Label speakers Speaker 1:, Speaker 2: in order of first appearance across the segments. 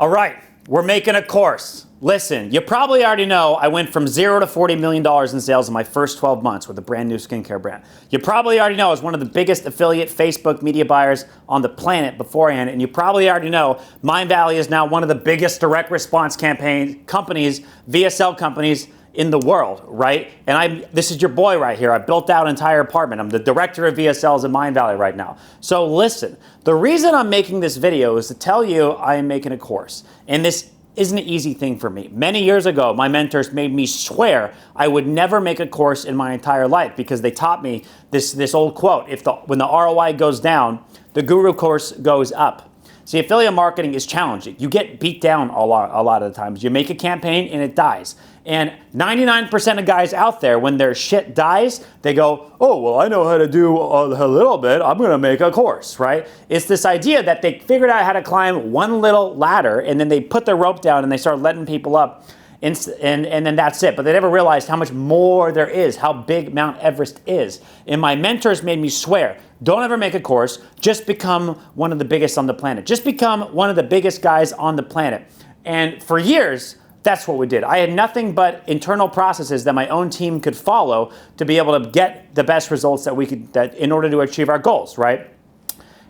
Speaker 1: All right, we're making a course. Listen, you probably already know I went from $0 to $40 million in sales in my first 12 months with a brand new skincare brand. You probably already know I was one of the biggest affiliate Facebook media buyers on the planet beforehand, and you probably already know Mindvalley is now one of the biggest direct response campaign companies, VSL companies in the world, right? And this is your boy right here. I built out an entire apartment. I'm the director of VSLs in Mindvalley right now. So listen, the reason I'm making this video is to tell you I am making a course. And this isn't an easy thing for me. Many years ago, my mentors made me swear I would never make a course in my entire life because they taught me this old quote, when the ROI goes down, the guru course goes up. See, affiliate marketing is challenging. You get beat down a lot of the times. You make a campaign and it dies. And 99% of guys out there, when their shit dies, they go, oh, well, I know how to do a little bit. I'm going to make a course, right? It's this idea that they figured out how to climb one little ladder and then they put the rope down and they start letting people up. And then that's it. But they never realized how much more there is, how big Mount Everest is. And my mentors made me swear, don't ever make a course, just become one of the biggest on the planet. Just become one of the biggest guys on the planet. And for years, that's what we did. I had nothing but internal processes that my own team could follow to be able to get the best results that in order to achieve our goals, right?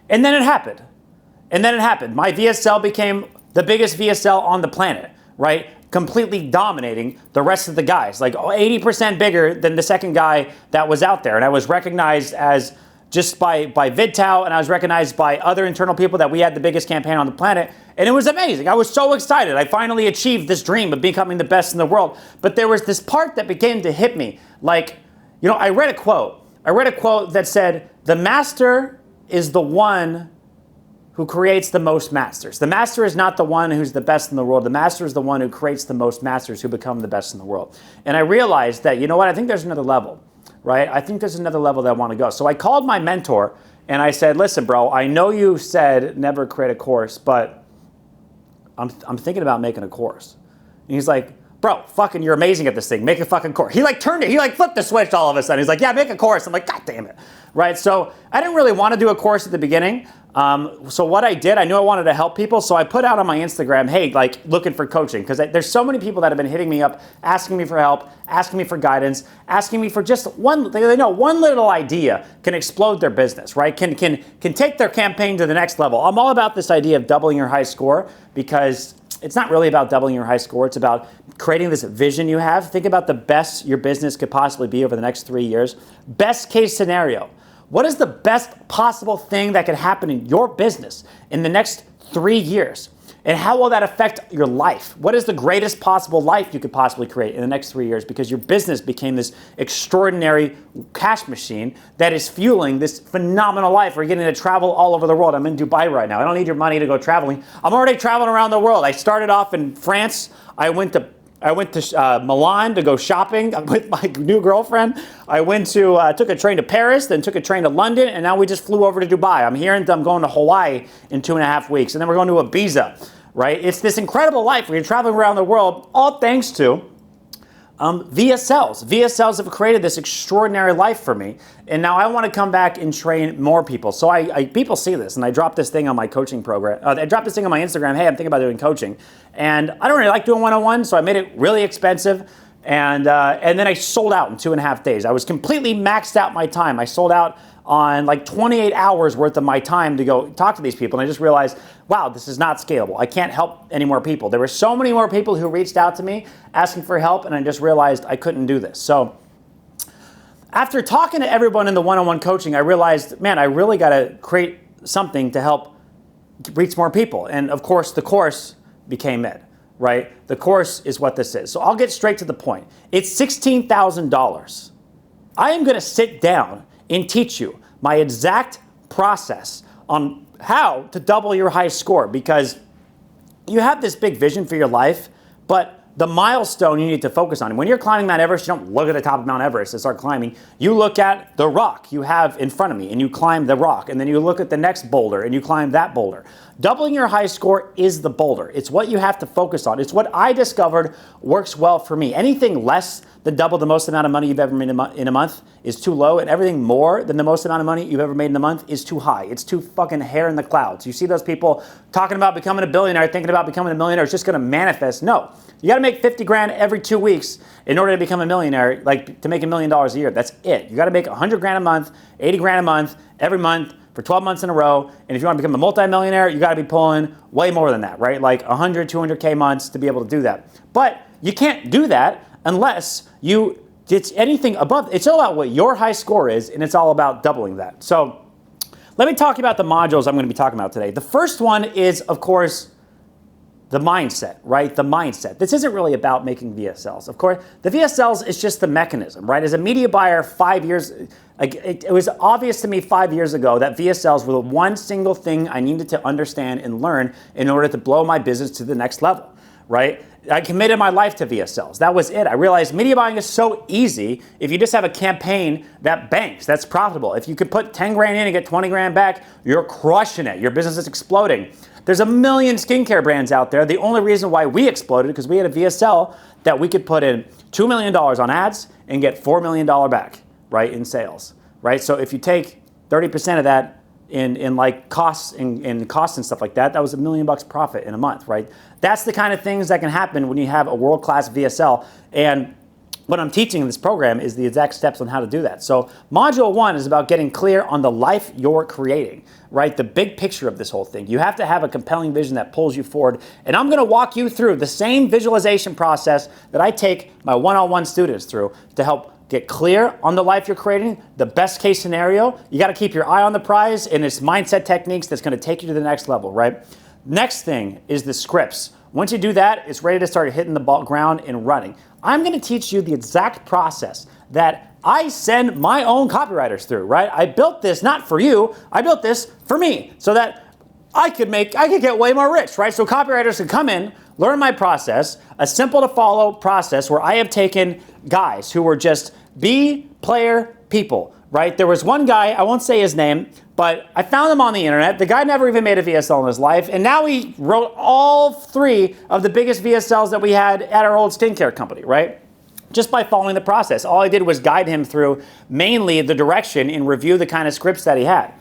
Speaker 1: And then it happened. My VSL became the biggest VSL on the planet, right? Completely dominating the rest of the guys, like 80% bigger than the second guy that was out there. And I was recognized as just by VidTow, and I was recognized by other internal people that we had the biggest campaign on the planet. And it was amazing. I was so excited. I finally achieved this dream of becoming the best in the world. But there was this part that began to hit me. Like, I read a quote. That said, the master is the one who creates the most masters. The master is not the one who's the best in the world. The master is the one who creates the most masters who become the best in the world. And I realized that, I think there's another level, right? I think there's another level that I want to go. So I called my mentor and I said, listen, bro, I know you said never create a course, but I'm thinking about making a course. And he's like, bro, fucking, you're amazing at this thing. Make a fucking course. He flipped the switch all of a sudden. He's like, yeah, make a course. I'm like, God damn it. Right? So I didn't really want to do a course at the beginning. So what I did, I knew I wanted to help people. So I put out on my Instagram, hey, looking for coaching. Because there's so many people that have been hitting me up, asking me for help, asking me for guidance, asking me for just one little idea can explode their business, right? Can take their campaign to the next level. I'm all about this idea of doubling your high score because it's not really about doubling your high score. It's about creating this vision you have. Think about the best your business could possibly be over the next 3 years. Best case scenario. What is the best possible thing that could happen in your business in the next 3 years? And how will that affect your life? What is the greatest possible life you could possibly create in the next 3 years? Because your business became this extraordinary cash machine that is fueling this phenomenal life. We're getting to travel all over the world. I'm in Dubai right now. I don't need your money to go traveling. I'm already traveling around the world. I started off in France. I went to Milan to go shopping with my new girlfriend. I took a train to Paris, then took a train to London, and now we just flew over to Dubai. I'm here and I'm going to Hawaii in 2.5 weeks, and then we're going to Ibiza, right? It's this incredible life where you're traveling around the world, all thanks to VSLs. VSLs have created this extraordinary life for me, and now I want to come back and train more people. So people see this, and I dropped this thing on my coaching program. I dropped this thing on my Instagram. Hey, I'm thinking about doing coaching, and I don't really like doing one-on-one, so I made it really expensive, and then I sold out in 2.5 days. I was completely maxed out my time. I sold out on 28 hours worth of my time to go talk to these people. And I just realized, wow, this is not scalable. I can't help any more people. There were so many more people who reached out to me asking for help, and I just realized I couldn't do this. So after talking to everyone in the one-on-one coaching, I realized, man, I really got to create something to help reach more people. And of course, the course became it, right? The course is what this is. So I'll get straight to the point. It's $16,000. I am going to sit down and teach you my exact process on how to double your high score, because you have this big vision for your life, but the milestone you need to focus on. When you're climbing Mount Everest, you don't look at the top of Mount Everest and start climbing. You look at the rock you have in front of me and you climb the rock, and then you look at the next boulder and you climb that boulder. Doubling your high score is the boulder. It's what you have to focus on. It's what I discovered works well for me. Anything less than double the most amount of money you've ever made in a month is too low, and everything more than the most amount of money you've ever made in a month is too high. It's too fucking hair in the clouds. You see those people talking about becoming a billionaire, thinking about becoming a millionaire. It's just going to manifest. No, you got to make 50 grand every 2 weeks in order to become a millionaire, like to make $1 million a year. That's it. You got to make 100 grand a month, 80 grand a month, every month for 12 months in a row. And if you want to become a multimillionaire, you got to be pulling way more than that, right? Like 100, 200K months to be able to do that. But you can't do that unless it's anything above. It's all about what your high score is, and it's all about doubling that. So let me talk about the modules I'm going to be talking about today. The first one is, of course, the mindset, right? The mindset. This isn't really about making VSLs. Of course, the VSLs is just the mechanism, right? As a media buyer 5 years, it was obvious to me 5 years ago that VSLs were the one single thing I needed to understand and learn in order to blow my business to the next level, right? I committed my life to VSLs. That was it. I realized media buying is so easy if you just have a campaign that banks, that's profitable. If you could put 10 grand in and get 20 grand back, you're crushing it. Your business is exploding. There's a million skincare brands out there. The only reason why we exploded because we had a VSL that we could put in $2 million on ads and get $4 million back, right, in sales, right? So if you take 30% of that in like costs and costs and stuff like that, that was $1 million profit in a month, right? That's the kind of things that can happen when you have a world-class VSL. And what I'm teaching in this program is the exact steps on how to do that. So module 1 is about getting clear on the life you're creating, right? The big picture of this whole thing. You have to have a compelling vision that pulls you forward. And I'm going to walk you through the same visualization process that I take my one-on-one students through to help get clear on the life you're creating, the best case scenario. You got to keep your eye on the prize, and it's mindset techniques that's going to take you to the next level, right? Next thing is the scripts. Once you do that, it's ready to start hitting the ground and running. I'm going to teach you the exact process that I send my own copywriters through, right? I built this not for you. I built this for me so that I could get way more rich, right? So copywriters can come in, learn my process, a simple to follow process where I have taken guys who were just B player people, right? There was one guy, I won't say his name, but I found him on the internet. The guy never even made a VSL in his life, and now he wrote all 3 of the biggest VSLs that we had at our old skincare company, right? Just by following the process. All I did was guide him through mainly the direction and review the kind of scripts that he had.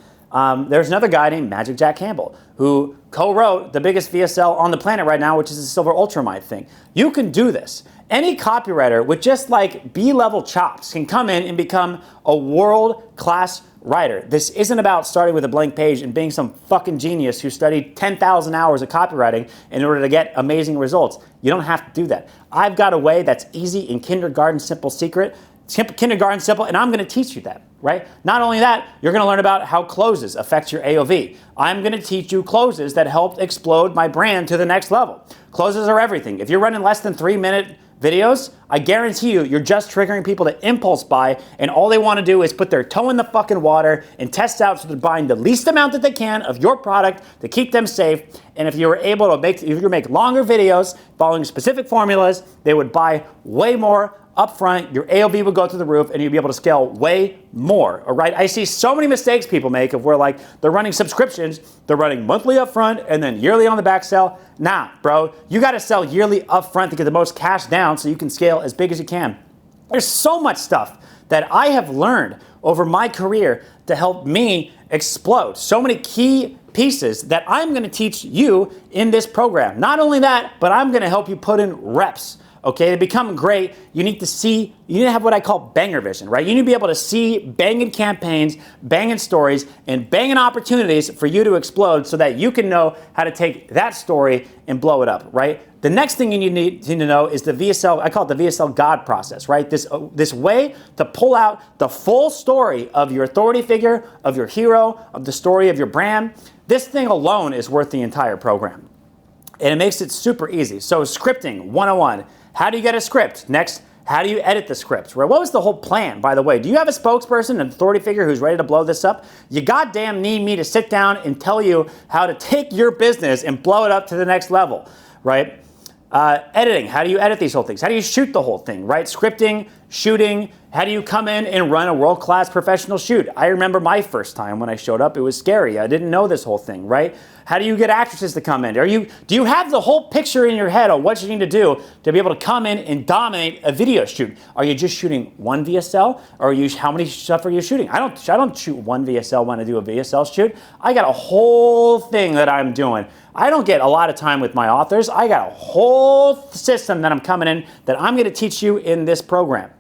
Speaker 1: There's another guy named Magic Jack Campbell who co-wrote the biggest VSL on the planet right now, which is the Silver Ultramite thing. You can do this. Any copywriter with just like B-level chops can come in and become a world-class writer. This isn't about starting with a blank page and being some fucking genius who studied 10,000 hours of copywriting in order to get amazing results. You don't have to do that. I've got a way that's easy and kindergarten simple secret. Kindergarten simple, and I'm going to teach you that, right? Not only that, you're going to learn about how closes affect your AOV. I'm going to teach you closes that helped explode my brand to the next level. Closes are everything. If you're running less than 3-minute videos, I guarantee you're just triggering people to impulse buy, and all they want to do is put their toe in the fucking water and test out so they're buying the least amount that they can of your product to keep them safe. And if you were able to if you make longer videos following specific formulas, they would buy way more upfront, your AOV would go through the roof, and you'd be able to scale way more, all right? I see so many mistakes people make of where like they're running subscriptions, they're running monthly upfront and then yearly on the back sell. Nah, bro, you got to sell yearly upfront to get the most cash down so you can scale as big as you can. There's so much stuff that I have learned over my career to help me explode. So many key pieces that I'm going to teach you in this program. Not only that, but I'm going to help you put in reps. Okay, to become great, you need to have what I call banger vision, right? You need to be able to see banging campaigns, banging stories, and banging opportunities for you to explode so that you can know how to take that story and blow it up, right? The next thing you need to know is the VSL, I call it the VSL God process, right? This way to pull out the full story of your authority figure, of your hero, of the story of your brand. This thing alone is worth the entire program. And it makes it super easy. So scripting 101. How do you get a script? Next, how do you edit the script? Right? What was the whole plan, by the way? Do you have a spokesperson, an authority figure who's ready to blow this up? You goddamn need me to sit down and tell you how to take your business and blow it up to the next level, right? Editing, how do you edit these whole things? How do you shoot the whole thing, right? Scripting, shooting? How do you come in and run a world-class professional shoot? I remember my first time when I showed up, it was scary. I didn't know this whole thing, right? How do you get actresses to come in? Do you have the whole picture in your head on what you need to do to be able to come in and dominate a video shoot? Are you just shooting one VSL, or how many stuff are you shooting? I don't shoot one VSL when I do a VSL shoot. I got a whole thing that I'm doing. I don't get a lot of time with my authors. I got a whole system that I'm coming in that I'm going to teach you in this program.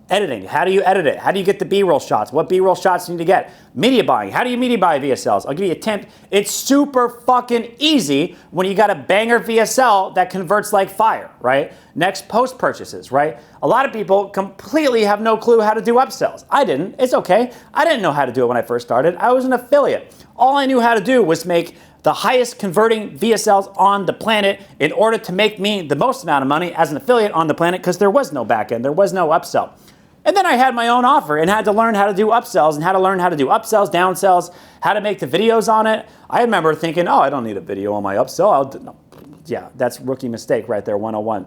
Speaker 1: Editing, how do you edit it? How do you get the B-roll shots? What B-roll shots you need to get? Media buying, how do you media buy VSLs? I'll give you a tip. It's super fucking easy when you got a banger VSL that converts like fire, right? Next, post purchases, right? A lot of people completely have no clue how to do upsells. I didn't, it's okay. I didn't know how to do it when I first started. I was an affiliate. All I knew how to do was make the highest converting VSLs on the planet in order to make me the most amount of money as an affiliate on the planet, because there was no back end, there was no upsell. And then I had my own offer and had to learn how to do upsells and how to learn how to do upsells, downsells, how to make the videos on it. I remember thinking, oh, I don't need a video on my upsell. No. Yeah, that's rookie mistake right there, 101.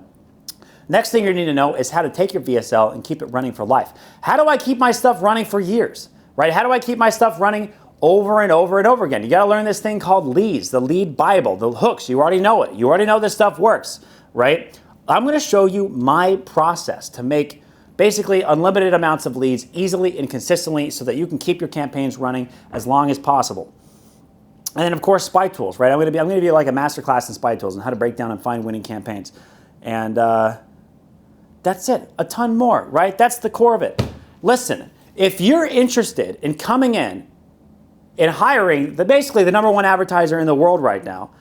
Speaker 1: Next thing you need to know is how to take your VSL and keep it running for life. How do I keep my stuff running for years, right? How do I keep my stuff running over and over and over again? You got to learn this thing called leads, the lead Bible, the hooks. You already know it. You already know this stuff works, right? I'm going to show you my process to make basically unlimited amounts of leads easily and consistently so that you can keep your campaigns running as long as possible. And then of course, spy tools, right? I'm going to be like a masterclass in spy tools and how to break down and find winning campaigns. And that's it, a ton more, right? That's the core of it. Listen, if you're interested in coming in and hiring basically the #1 advertiser in the world right now,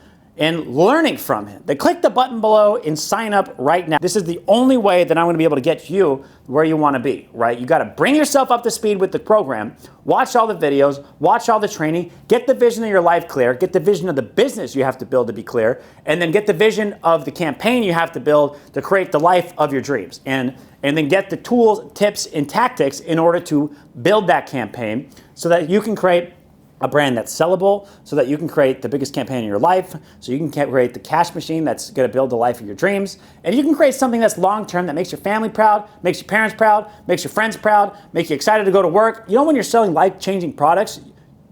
Speaker 1: and learning from him, then click the button below and sign up right now. This is the only way that I'm going to be able to get you where you want to be, right? You got to bring yourself up to speed with the program, watch all the videos, watch all the training, get the vision of your life clear, get the vision of the business you have to build to be clear, and then get the vision of the campaign you have to build to create the life of your dreams. And then get the tools, tips, and tactics in order to build that campaign so that you can create a brand that's sellable, so that you can create the biggest campaign in your life, so you can create the cash machine that's going to build the life of your dreams, and you can create something that's long-term that makes your family proud, makes your parents proud, makes your friends proud, makes you excited to go to work. You know, when you're selling life-changing products,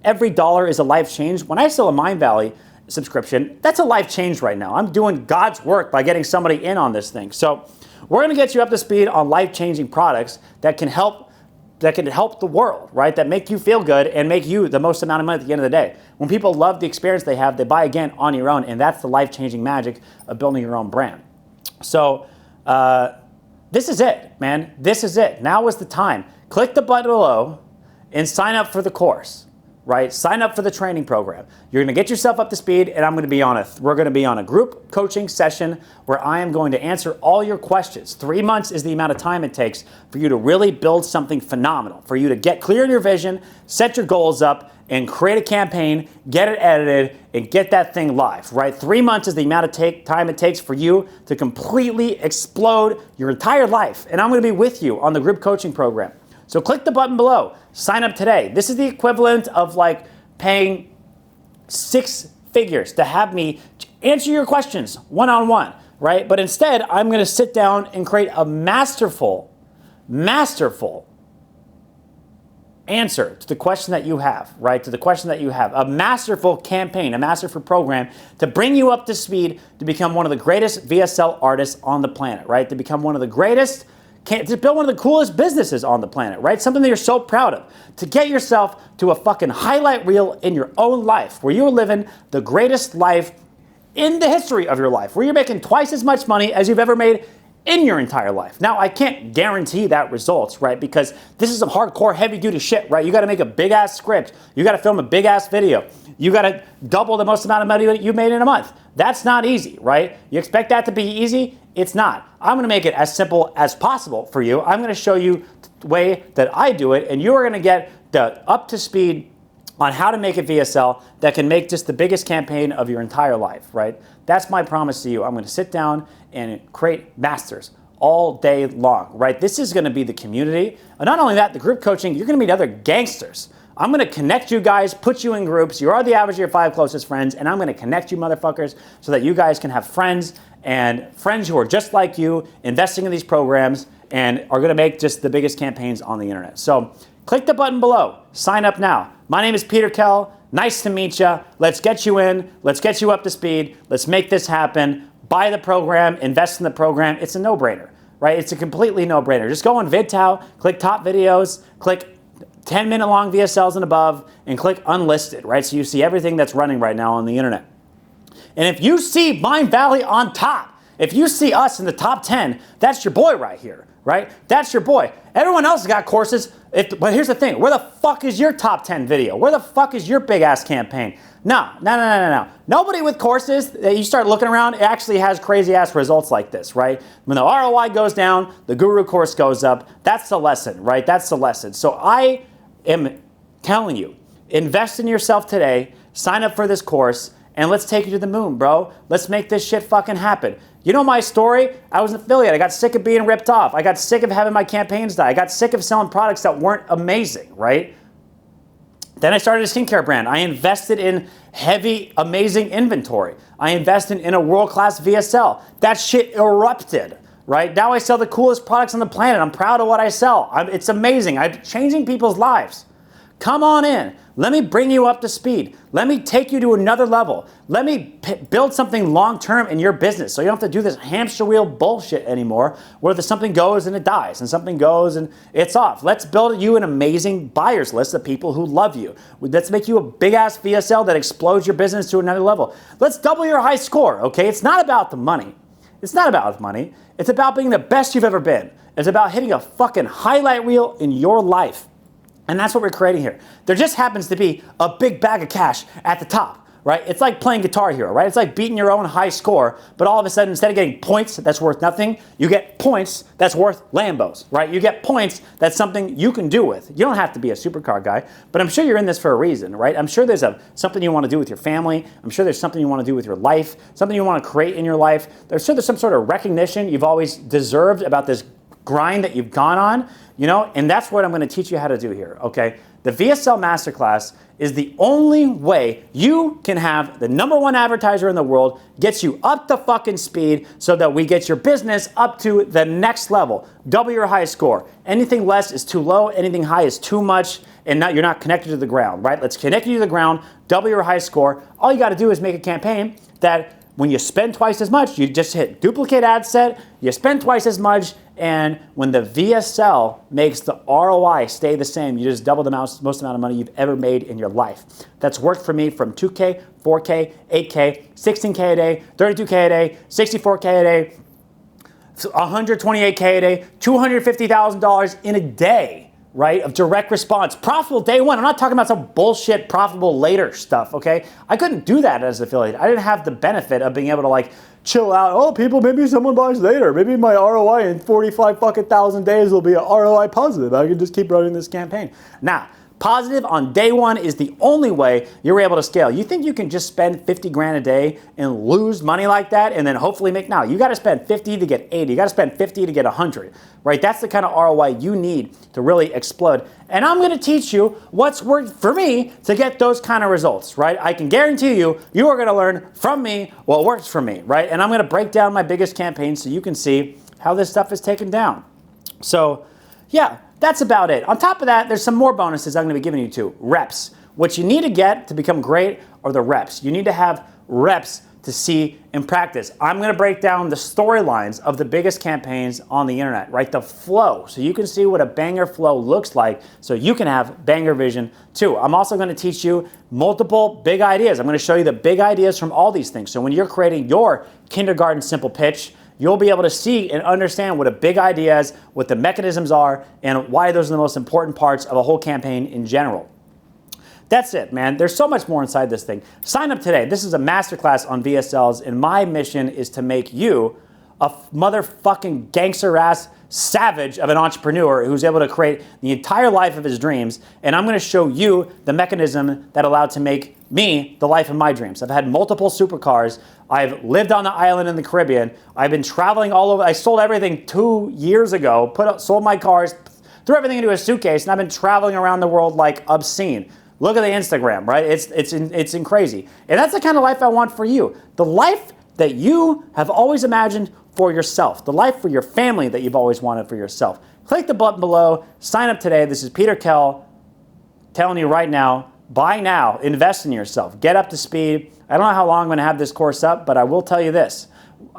Speaker 1: every dollar is a life change. When I sell a Mind Valley subscription, that's a life change right now. I'm doing God's work by getting somebody in on this thing. So we're going to get you up to speed on life-changing products that can help the world, right? That make you feel good and make you the most amount of money at the end of the day. When people love the experience they have, they buy again on your own, and that's the life-changing magic of building your own brand. So this is it, man. This is it. Now is the time. Click the button below and sign up for the course, right? Sign up for the training program. You're going to get yourself up to speed, and we're going to be on a group coaching session where I am going to answer all your questions. 3 months is the amount of time it takes for you to really build something phenomenal, for you to get clear in your vision, set your goals up, and create a campaign, get it edited, and get that thing live, right? 3 months is the amount of time it takes for you to completely explode your entire life. And I'm going to be with you on the group coaching program. So click the button below, sign up today. This is the equivalent of like paying 6 figures to have me answer your questions one-on-one, right? But instead, I'm going to sit down and create a masterful answer to the question that you have, right? To the question that you have. A masterful campaign, a masterful program to bring you up to speed to become one of the greatest VSL artists on the planet, right? To become one of the greatest, to build one of the coolest businesses on the planet, right? Something that you're so proud of. To get yourself to a fucking highlight reel in your own life where you're living the greatest life in the history of your life, where you're making twice as much money as you've ever made in your entire life. Now, I can't guarantee that results, right? Because this is some hardcore, heavy-duty shit, right? You got to make a big-ass script. You got to film a big-ass video. You got to double the most amount of money that you made in a month. That's not easy, right? You expect that to be easy? It's not. I'm going to make it as simple as possible for you. I'm going to show you the way that I do it, and you are going to get the up to speed on how to make a VSL that can make just the biggest campaign of your entire life, right? That's my promise to you. I'm going to sit down and create masters all day long, right? This is going to be the community. And not only that, the group coaching, you're going to meet other gangsters. I'm going to connect you guys, put you in groups. You are the average of your 5 closest friends, and I'm going to connect you motherfuckers so that you guys can have friends and friends who are just like you, investing in these programs and are going to make just the biggest campaigns on the internet. So click the button below. Sign up now. My name is Peter Kell. Nice to meet you. Let's get you in. Let's get you up to speed. Let's make this happen. Buy the program. Invest in the program. It's a no-brainer, right? It's a completely no-brainer. Just go on VidTow, click top videos, click 10-minute long VSLs and above, and click unlisted, right? So you see everything that's running right now on the internet. And if you see Mind Valley on top, if you see us in the top 10, that's your boy right here, right? That's your boy. Everyone else has got courses. But here's the thing. Where the fuck is your top 10 video? Where the fuck is your big-ass campaign? No. Nobody with courses, you start looking around, it actually has crazy-ass results like this, right? When the ROI goes down, the Guru course goes up. That's the lesson, right? That's the lesson. So I am telling you, invest in yourself today, sign up for this course, and let's take you to the moon, bro. Let's make this shit fucking happen. You know my story? I was an affiliate. I got sick of being ripped off. I got sick of having my campaigns die. I got sick of selling products that weren't amazing, right? Then I started a skincare brand. I invested in heavy, amazing inventory. I invested in a world-class VSL. That shit erupted, right? Now I sell the coolest products on the planet. I'm proud of what I sell. It's amazing. I'm changing people's lives. Come on in. Let me bring you up to speed. Let me take you to another level. Let me build something long-term in your business so you don't have to do this hamster wheel bullshit anymore where something goes and it dies and something goes and it's off. Let's build you an amazing buyers list of people who love you. Let's make you a big-ass VSL that explodes your business to another level. Let's double your high score, okay? It's not about the money. It's not about the money. It's about being the best you've ever been. It's about hitting a fucking highlight reel in your life. And that's what we're creating here. There just happens to be a big bag of cash at the top, right? It's like playing Guitar Hero, right? It's like beating your own high score, but all of a sudden, instead of getting points that's worth nothing, you get points that's worth Lambos, right? You get points that's something you can do with. You don't have to be a supercar guy, but I'm sure you're in this for a reason, right? I'm sure there's something you want to do with your family. I'm sure there's something you want to do with your life, something you want to create in your life. There's some sort of recognition you've always deserved about this grind that you've gone on, you know, and that's what I'm going to teach you how to do here, okay? The VSL Masterclass is the only way you can have the #1 advertiser in the world, gets you up to fucking speed so that we get your business up to the next level. Double your high score. Anything less is too low, anything high is too much, and you're not connected to the ground, right? Let's connect you to the ground, double your high score. All you got to do is make a campaign that when you spend twice as much, you just hit duplicate ad set, you spend twice as much, and when the VSL makes the ROI stay the same, you just double the most amount of money you've ever made in your life. That's worked for me from 2K, 4K, 8K, 16K a day, 32K a day, 64K a day, 128K a day, $250,000 in a day, right, of direct response. Profitable day one. I'm not talking about some bullshit profitable later stuff, okay? I couldn't do that as an affiliate. I didn't have the benefit of being able to like chill out. Oh, people, maybe someone buys later. Maybe my ROI in 45 fucking thousand days will be a ROI positive. I can just keep running this campaign. Now, positive on day one is the only way you're able to scale. You think you can just spend 50 grand a day and lose money like that and then hopefully make now? You got to spend 50 to get 80. You got to spend 50 to get 100, right? That's the kind of ROI you need to really explode. And I'm going to teach you what's worked for me to get those kind of results, right? I can guarantee you, you are going to learn from me what works for me, right? And I'm going to break down my biggest campaigns so you can see how this stuff is taken down. So, yeah. That's about it. On top of that, there's some more bonuses I'm going to be giving you too. Reps. What you need to get to become great are the reps. You need to have reps to see in practice. I'm going to break down the storylines of the biggest campaigns on the internet, right? The flow, so you can see what a banger flow looks like so you can have banger vision too. I'm also going to teach you multiple big ideas. I'm going to show you the big ideas from all these things. So when you're creating your kindergarten simple pitch, you'll be able to see and understand what a big idea is, what the mechanisms are, and why those are the most important parts of a whole campaign in general. That's it, man. There's so much more inside this thing. Sign up today. This is a masterclass on VSLs, and my mission is to make you a motherfucking gangster-ass savage of an entrepreneur who's able to create the entire life of his dreams. And I'm going to show you the mechanism that allowed to make me the life of my dreams. I've had multiple supercars. I've lived on the island in the Caribbean. I've been traveling all over. I sold everything 2 years ago, sold my cars, threw everything into a suitcase, and I've been traveling around the world like obscene. Look at the Instagram, right? It's crazy. And that's the kind of life I want for you. The life that you have always imagined for yourself, the life for your family that you've always wanted for yourself. Click the button below, sign up today. This is Peter Kell telling you right now, buy now, invest in yourself, get up to speed. I don't know how long I'm going to have this course up, but I will tell you this.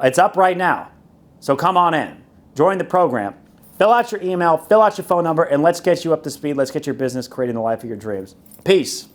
Speaker 1: It's up right now. So come on in, join the program, fill out your email, fill out your phone number, and let's get you up to speed. Let's get your business creating the life of your dreams. Peace.